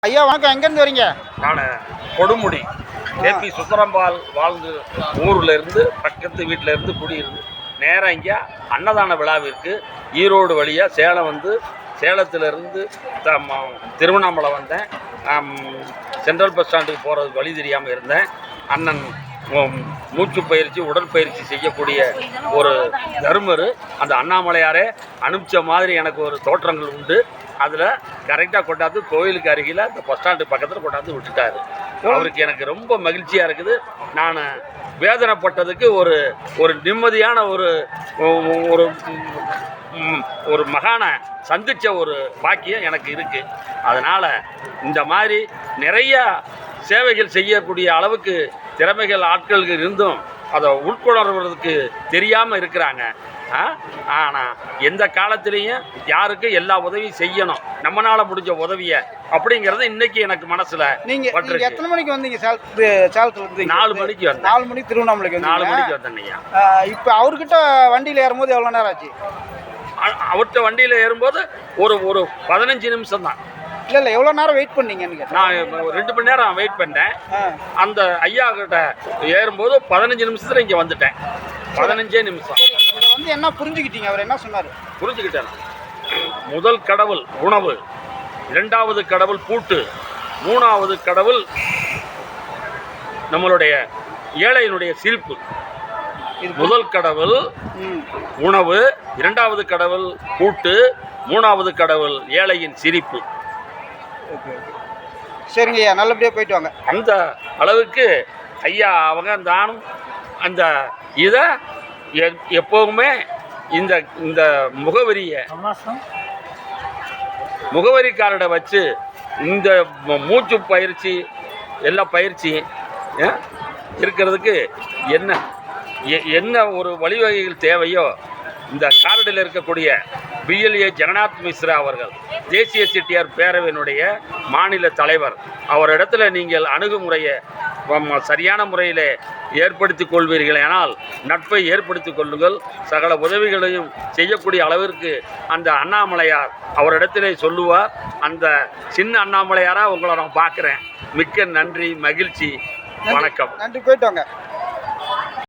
ஐயா வணக்கம், எங்கேருந்து வரீங்க? நான் கொடுமுடி ஏபி சுந்தரம்பால் வாழ்ந்து ஊரில் இருந்து பக்கத்து வீட்டில் இருந்து குடியிருந்து நேராக இங்கே அன்னதான விழாவிற்கு ஈரோடு வழியாக சேலம் வந்து சேலத்திலிருந்து திருவண்ணாமலை வந்தேன். சென்ட்ரல் பஸ் ஸ்டாண்டுக்கு போகிறது வழி தெரியாமல் இருந்தேன். அண்ணன் மூச்சு பயிற்சி உடற்பயிற்சி செய்யக்கூடிய ஒரு தர்மர் அந்த அண்ணாமலையாரே அனுப்பிச்ச மாதிரி எனக்கு ஒரு தோற்றங்கள் உண்டு. அதில் கரெக்டாக கொண்டாந்து கோயிலுக்கு அருகில் அந்த பஸ் ஸ்டாண்டு பக்கத்தில் கொண்டாந்து விட்டுட்டார். அவருக்கு எனக்கு ரொம்ப மகிழ்ச்சியாக இருக்குது. நான் வேதனைப்பட்டதுக்கு ஒரு ஒரு நிம்மதியான ஒரு ஒரு ஒரு மகானை சந்தித்த ஒரு பாக்கியம் எனக்கு இருக்குது. அதனால் இந்த மாதிரி நிறையா சேவைகள் செய்யக்கூடிய அளவுக்கு திறமைகள் ஆட்களுக்கு இருந்தும் அதை உட்கொணர்வதற்கு தெரியாமல் இருக்கிறாங்க. ஆனால் எந்த காலத்திலையும் யாருக்கும் எல்லா உதவியும் செய்யணும், நம்மளால் முடிஞ்ச உதவியை அப்படிங்கிறது இன்றைக்கி எனக்கு மனசில். நீங்கள் எத்தனை மணிக்கு வந்தீங்க? சேலத்தில் 4 மணிக்கு வந்தேன். 4 மணிக்கு திருவண்ணாமலைக்கு வந்து 4 மணிக்கு வந்தேன்னையா. இப்போ அவர்கிட்ட வண்டியில் ஏறும்போது எவ்வளோ நேரம் ஆச்சு? அவர்கிட்ட வண்டியில் ஏறும்போது ஒரு ஒரு 15 நிமிஷம் தான். இல்லை எவ்வளோ நேரம் வெயிட் பண்ணீங்கன்னு? நான் 2 மணி நேரம் வெயிட் பண்ணேன். அந்த ஐயா கிட்ட ஏறும்போது 15 நிமிஷத்தில் இங்கே வந்துட்டேன். 15 நிமிஷம். இதை வந்து என்ன புரிஞ்சுக்கிட்டீங்க? அவர் என்ன சொன்னார்? புரிஞ்சுக்கிட்டேன். முதல் கடவுள் உணவு, 2வது கடவுள் பூட்டு, 3வது கடவுள் நம்மளுடைய ஏழையினுடைய சிரிப்பு. முதல் கடவுள் உணவு, 2வது கடவுள் பூட்டு, 3வது கடவுள் ஏழையின் சிரிப்பு. சரிங்க ஐயா, நல்லபடியாக போயிட்டு வாங்க. அந்த அளவுக்கு ஐயா அவங்க தானும் அந்த இதை எப்போவுமே இந்த இந்த முகவரிக்காரரை வச்சு இந்த மூச்சு பயிற்சி எல்லா பயிற்சி இருக்கிறதுக்கு என்ன ஒரு வழிவகைகள் தேவையோ இந்த காரடியில் இருக்கக்கூடிய பிஎல்ஏ ஜெகநாத் மிஸ்ரா அவர்கள் தேசிய செட்டியார் பேரவையினுடைய மாநில தலைவர், அவரிடத்துல நீங்கள் அணுகுமுறையை சரியான முறையில் ஏற்படுத்தி கொள்வீர்கள். ஆனால் நட்பை ஏற்படுத்தி கொள்ளுங்கள். சகல உதவிகளையும் செய்யக்கூடிய அளவிற்கு அந்த அண்ணாமலையார் அவரிடத்திலே சொல்லுவார். அந்த சின்ன அண்ணாமலையாராக உங்களை நான் பார்க்குறேன். மிக்க நன்றி, மகிழ்ச்சி, வணக்கம். நன்றி, போயிட்டு வாங்க.